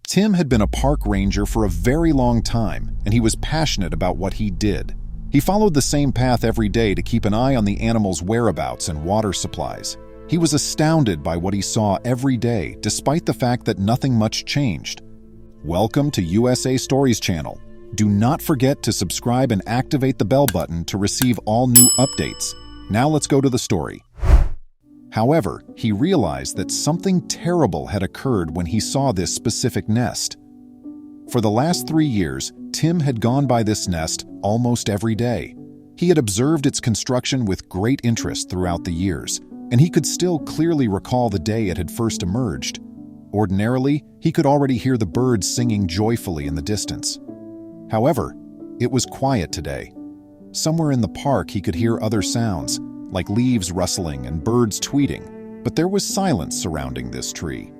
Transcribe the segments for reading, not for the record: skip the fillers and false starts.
Tim had been a park ranger for a very long time, and he was passionate about what he did. He followed the same path every day to keep an eye on the animals' whereabouts and water supplies. He was astounded by what he saw every day, despite the fact that nothing much changed. Welcome to USA Stories channel. Do not forget to subscribe and activate the bell button to receive all new updates. Now let's go to the story. However, he realized that something terrible had occurred when he saw this specific nest. For the last 3 years, Tim had gone by this nest almost every day. He had observed its construction with great interest throughout the years, and he could still clearly recall the day it had first emerged. Ordinarily, he could already hear the birds singing joyfully in the distance. However, it was quiet today. Somewhere in the park he could hear other sounds, like leaves rustling and birds tweeting, but there was silence surrounding this tree.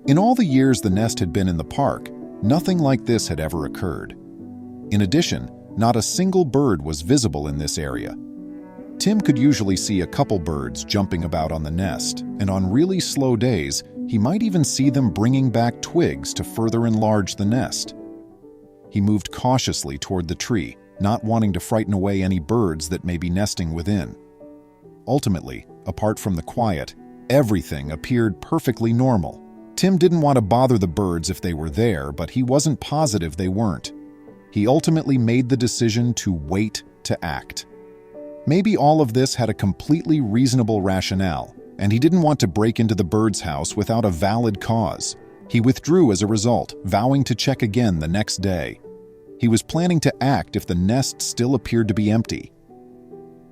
In all the years the nest had been in the park, nothing like this had ever occurred. In addition, not a single bird was visible in this area. Tim could usually see a couple birds jumping about on the nest, and on really slow days, he might even see them bringing back twigs to further enlarge the nest. He moved cautiously toward the tree, not wanting to frighten away any birds that may be nesting within. Ultimately, apart from the quiet, everything appeared perfectly normal. Tim didn't want to bother the birds if they were there, but he wasn't positive they weren't. He ultimately made the decision to wait to act. Maybe all of this had a completely reasonable rationale, and he didn't want to break into the bird's house without a valid cause. He withdrew as a result, vowing to check again the next day. He was planning to act if the nest still appeared to be empty.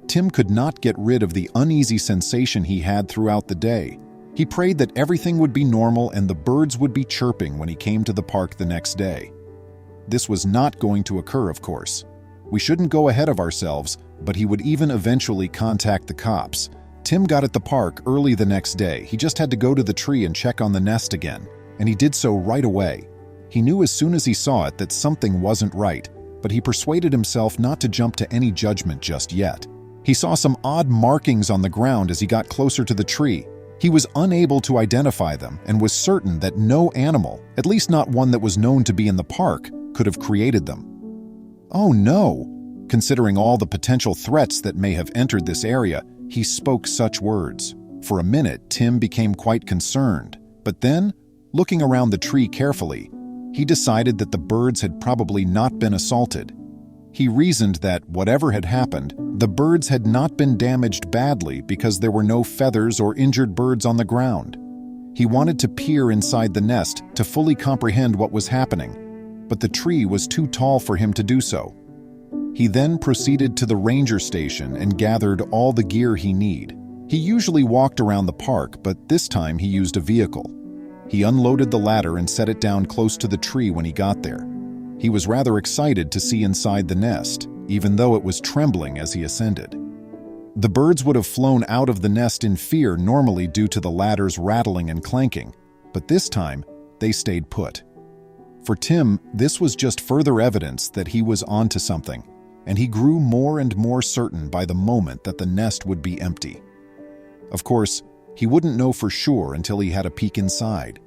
Tim could not get rid of the uneasy sensation he had throughout the day. He prayed that everything would be normal and the birds would be chirping when he came to the park the next day. This was not going to occur, of course. We shouldn't go ahead of ourselves, but he would even eventually contact the cops. Tim got at the park early the next day. He just had to go to the tree and check on the nest again, and he did so right away. He knew as soon as he saw it that something wasn't right, but he persuaded himself not to jump to any judgment just yet. He saw some odd markings on the ground as he got closer to the tree. He was unable to identify them and was certain that no animal, at least not one that was known to be in the park, could have created them. Oh no! Considering all the potential threats that may have entered this area, he spoke such words. For a minute, Tim became quite concerned, but then, looking around the tree carefully, he decided that the birds had probably not been assaulted. He reasoned that, whatever had happened, the birds had not been damaged badly because there were no feathers or injured birds on the ground. He wanted to peer inside the nest to fully comprehend what was happening, but the tree was too tall for him to do so. He then proceeded to the ranger station and gathered all the gear he needed. He usually walked around the park, but this time he used a vehicle. He unloaded the ladder and set it down close to the tree when he got there. He was rather excited to see inside the nest, even though it was trembling as he ascended. The birds would have flown out of the nest in fear normally due to the ladder's rattling and clanking, but this time they stayed put. For Tim, this was just further evidence that he was onto something, and he grew more and more certain by the moment that the nest would be empty. Of course, he wouldn't know for sure until he had a peek inside.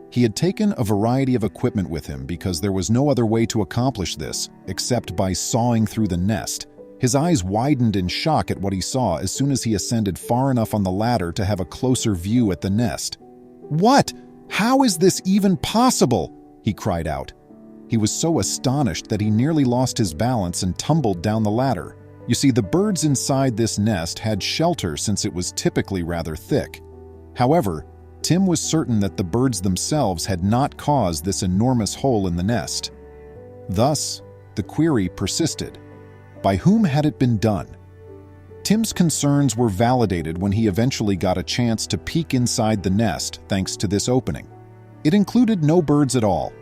He had taken a variety of equipment with him because there was no other way to accomplish this except by sawing through the nest. His eyes widened in shock at what he saw as soon as he ascended far enough on the ladder to have a closer view at the nest. "What? How is this even possible?" he cried out. He was so astonished that he nearly lost his balance and tumbled down the ladder. You see, the birds inside this nest had shelter since it was typically rather thick. However, Tim was certain that the birds themselves had not caused this enormous hole in the nest. Thus, the query persisted. By whom had it been done? Tim's concerns were validated when he eventually got a chance to peek inside the nest thanks to this opening. It included no birds at all.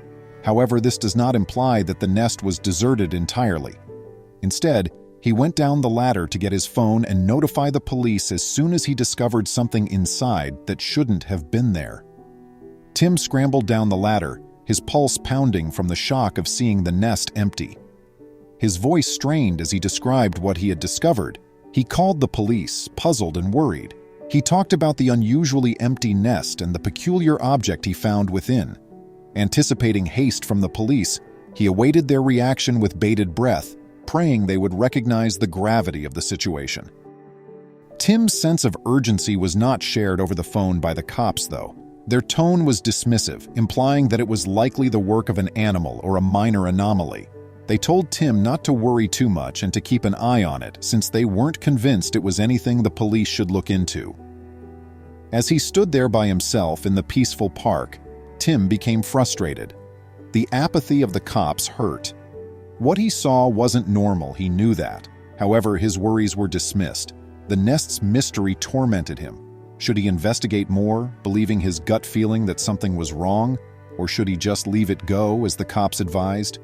However, this does not imply that the nest was deserted entirely. Instead, he went down the ladder to get his phone and notify the police as soon as he discovered something inside that shouldn't have been there. Tim scrambled down the ladder, his pulse pounding from the shock of seeing the nest empty. His voice strained as he described what he had discovered. He called the police, puzzled and worried. He talked about the unusually empty nest and the peculiar object he found within. Anticipating haste from the police, he awaited their reaction with bated breath, praying they would recognize the gravity of the situation. Tim's sense of urgency was not shared over the phone by the cops, though. Their tone was dismissive, implying that it was likely the work of an animal or a minor anomaly. They told Tim not to worry too much and to keep an eye on it, since they weren't convinced it was anything the police should look into. As he stood there by himself in the peaceful park, Tim became frustrated. The apathy of the cops hurt. What he saw wasn't normal, he knew that. However, his worries were dismissed. The nest's mystery tormented him. Should he investigate more, believing his gut feeling that something was wrong, or should he just leave it go, as the cops advised?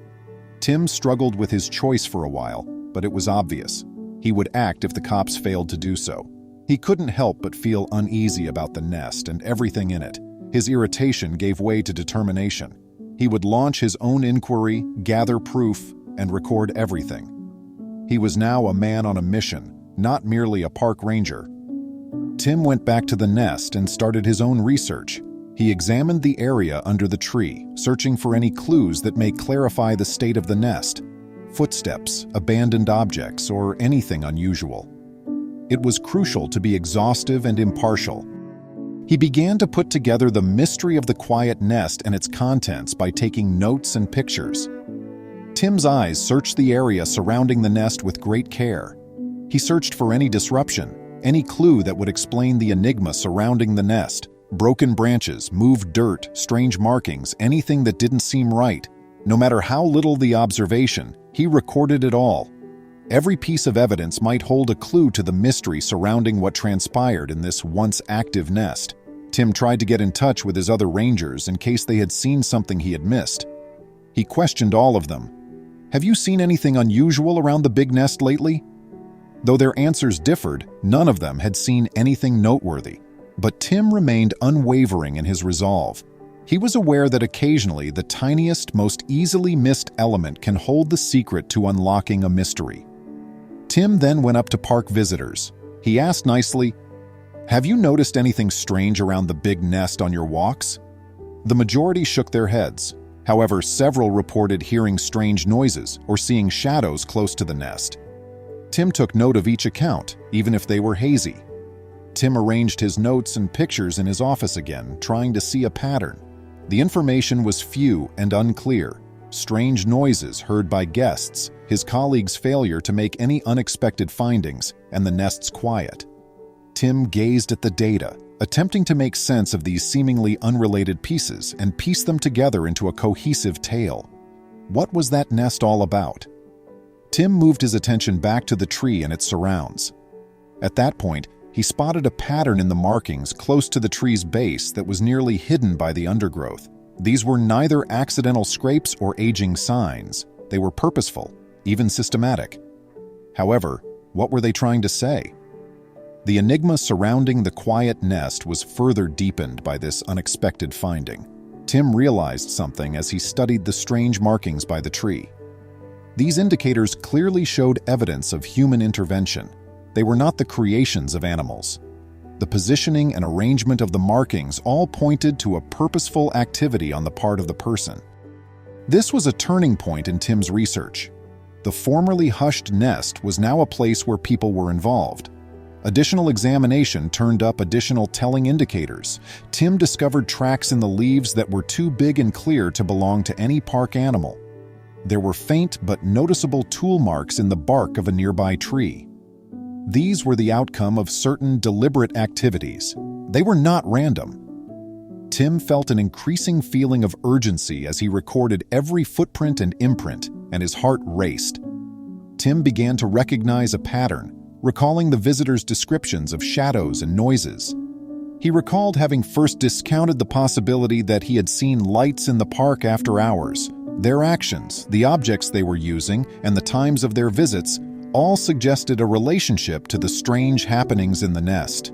Tim struggled with his choice for a while, but it was obvious. He would act if the cops failed to do so. He couldn't help but feel uneasy about the nest and everything in it. His irritation gave way to determination. He would launch his own inquiry, gather proof, and record everything. He was now a man on a mission, not merely a park ranger. Tim went back to the nest and started his own research. He examined the area under the tree, searching for any clues that may clarify the state of the nest. Footsteps, abandoned objects, or anything unusual. It was crucial to be exhaustive and impartial. He began to put together the mystery of the quiet nest and its contents by taking notes and pictures. Tim's eyes searched the area surrounding the nest with great care. He searched for any disruption, any clue that would explain the enigma surrounding the nest. Broken branches, moved dirt, strange markings, anything that didn't seem right. No matter how little the observation, he recorded it all. Every piece of evidence might hold a clue to the mystery surrounding what transpired in this once active nest. Tim tried to get in touch with his other rangers in case they had seen something he had missed. He questioned all of them. "Have you seen anything unusual around the big nest lately?" Though their answers differed, none of them had seen anything noteworthy. But Tim remained unwavering in his resolve. He was aware that occasionally the tiniest, most easily missed element can hold the secret to unlocking a mystery. Tim then went up to park visitors. He asked nicely, "Have you noticed anything strange around the big nest on your walks?" The majority shook their heads. However, several reported hearing strange noises or seeing shadows close to the nest. Tim took note of each account, even if they were hazy. Tim arranged his notes and pictures in his office again, trying to see a pattern. The information was few and unclear. Strange noises heard by guests, his colleagues' failure to make any unexpected findings, and the nest's quiet. Tim gazed at the data, attempting to make sense of these seemingly unrelated pieces and piece them together into a cohesive tale. What was that nest all about? Tim moved his attention back to the tree and its surrounds. At that point, he spotted a pattern in the markings close to the tree's base that was nearly hidden by the undergrowth. These were neither accidental scrapes or aging signs. They were purposeful, even systematic. However, what were they trying to say? The enigma surrounding the quiet nest was further deepened by this unexpected finding. Tim realized something as he studied the strange markings by the tree. These indicators clearly showed evidence of human intervention. They were not the creations of animals. The positioning and arrangement of the markings all pointed to a purposeful activity on the part of the person. This was a turning point in Tim's research. The formerly hushed nest was now a place where people were involved. Additional examination turned up additional telling indicators. Tim discovered tracks in the leaves that were too big and clear to belong to any park animal. There were faint but noticeable tool marks in the bark of a nearby tree. These were the outcome of certain deliberate activities. They were not random. Tim felt an increasing feeling of urgency as he recorded every footprint and imprint, and his heart raced. Tim began to recognize a pattern, recalling the visitors' descriptions of shadows and noises. He recalled having first discounted the possibility that he had seen lights in the park after hours. Their actions, the objects they were using, and the times of their visits all suggested a relationship to the strange happenings in the nest.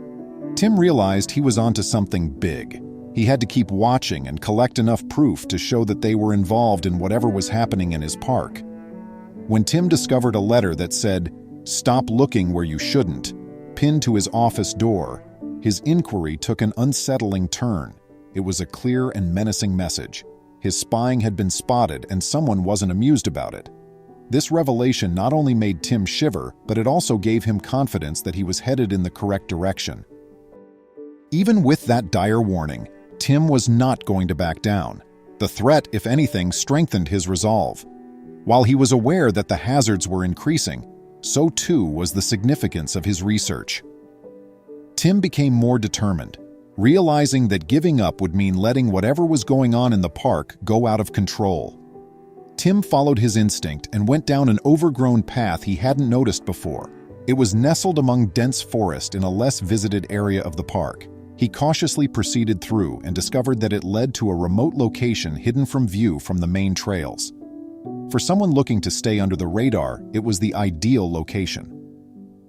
Tim realized he was onto something big. He had to keep watching and collect enough proof to show that they were involved in whatever was happening in his park. When Tim discovered a letter that said, "Stop looking where you shouldn't," pinned to his office door, his inquiry took an unsettling turn. It was a clear and menacing message. His spying had been spotted and someone wasn't amused about it. This revelation not only made Tim shiver, but it also gave him confidence that he was headed in the correct direction. Even with that dire warning, Tim was not going to back down. The threat, if anything, strengthened his resolve. While he was aware that the hazards were increasing, so too was the significance of his research. Tim became more determined, realizing that giving up would mean letting whatever was going on in the park go out of control. Tim followed his instinct and went down an overgrown path he hadn't noticed before. It was nestled among dense forest in a less visited area of the park. He cautiously proceeded through and discovered that it led to a remote location hidden from view from the main trails. For someone looking to stay under the radar, it was the ideal location.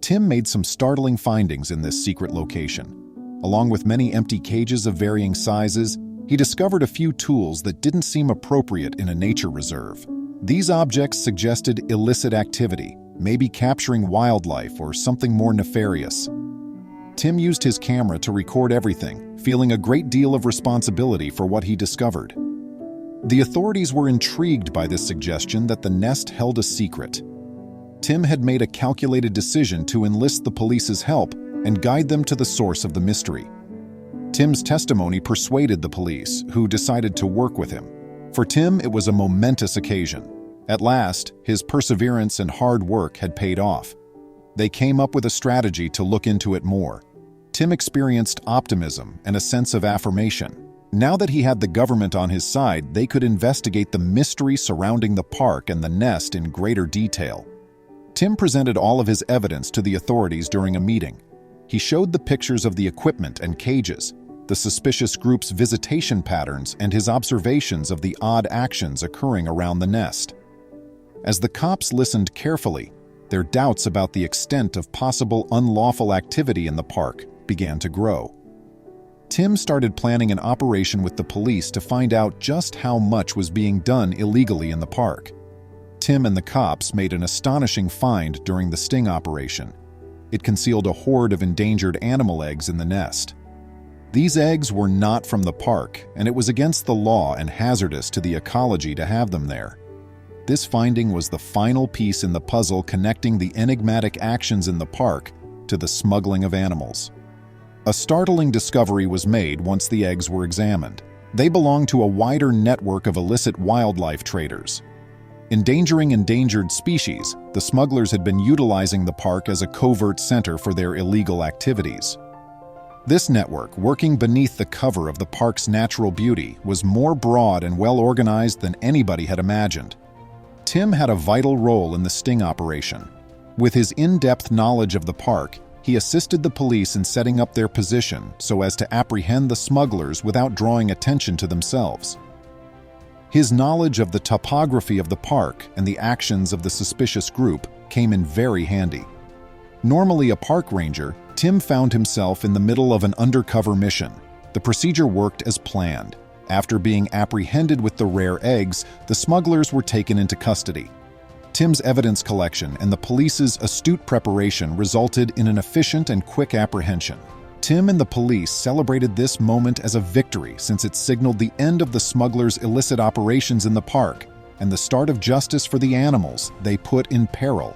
Tim made some startling findings in this secret location. Along with many empty cages of varying sizes, he discovered a few tools that didn't seem appropriate in a nature reserve. These objects suggested illicit activity, maybe capturing wildlife or something more nefarious. Tim used his camera to record everything, feeling a great deal of responsibility for what he discovered. The authorities were intrigued by this suggestion that the nest held a secret. Tim had made a calculated decision to enlist the police's help and guide them to the source of the mystery. Tim's testimony persuaded the police, who decided to work with him. For Tim, it was a momentous occasion. At last, his perseverance and hard work had paid off. They came up with a strategy to look into it more. Tim experienced optimism and a sense of affirmation. Now that he had the government on his side, they could investigate the mystery surrounding the park and the nest in greater detail. Tim presented all of his evidence to the authorities during a meeting. He showed the pictures of the equipment and cages, the suspicious group's visitation patterns, and his observations of the odd actions occurring around the nest. As the cops listened carefully, their doubts about the extent of possible unlawful activity in the park began to grow. Tim started planning an operation with the police to find out just how much was being done illegally in the park. Tim and the cops made an astonishing find during the sting operation. It concealed a horde of endangered animal eggs in the nest. These eggs were not from the park, and it was against the law and hazardous to the ecology to have them there. This finding was the final piece in the puzzle connecting the enigmatic actions in the park to the smuggling of animals. A startling discovery was made once the eggs were examined. They belonged to a wider network of illicit wildlife traders. Endangering endangered species, the smugglers had been utilizing the park as a covert center for their illegal activities. This network, working beneath the cover of the park's natural beauty, was more broad and well-organized than anybody had imagined. Tim had a vital role in the sting operation. With his in-depth knowledge of the park, he assisted the police in setting up their position so as to apprehend the smugglers without drawing attention to themselves. His knowledge of the topography of the park and the actions of the suspicious group came in very handy. Normally a park ranger, Tim found himself in the middle of an undercover mission. The procedure worked as planned. After being apprehended with the rare eggs, the smugglers were taken into custody. Tim's evidence collection and the police's astute preparation resulted in an efficient and quick apprehension. Tim and the police celebrated this moment as a victory since it signaled the end of the smugglers' illicit operations in the park and the start of justice for the animals they put in peril.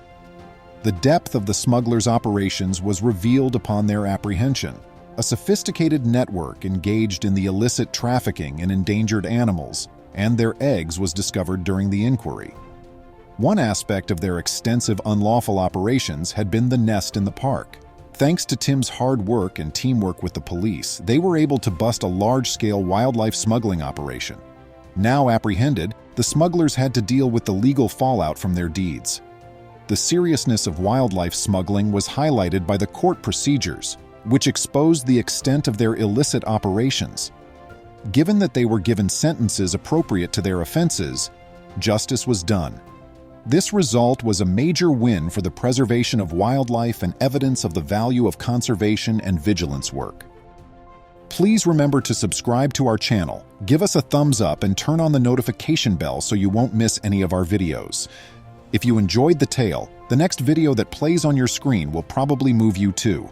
The depth of the smugglers' operations was revealed upon their apprehension. A sophisticated network engaged in the illicit trafficking in endangered animals, and their eggs was discovered during the inquiry. One aspect of their extensive unlawful operations had been the nest in the park. Thanks to Tim's hard work and teamwork with the police, they were able to bust a large-scale wildlife smuggling operation. Now apprehended, the smugglers had to deal with the legal fallout from their deeds. The seriousness of wildlife smuggling was highlighted by the court procedures, which exposed the extent of their illicit operations. Given that they were given sentences appropriate to their offenses, justice was done. This result was a major win for the preservation of wildlife and evidence of the value of conservation and vigilance work. Please remember to subscribe to our channel, give us a thumbs up, and turn on the notification bell so you won't miss any of our videos. If you enjoyed the tale, the next video that plays on your screen will probably move you too.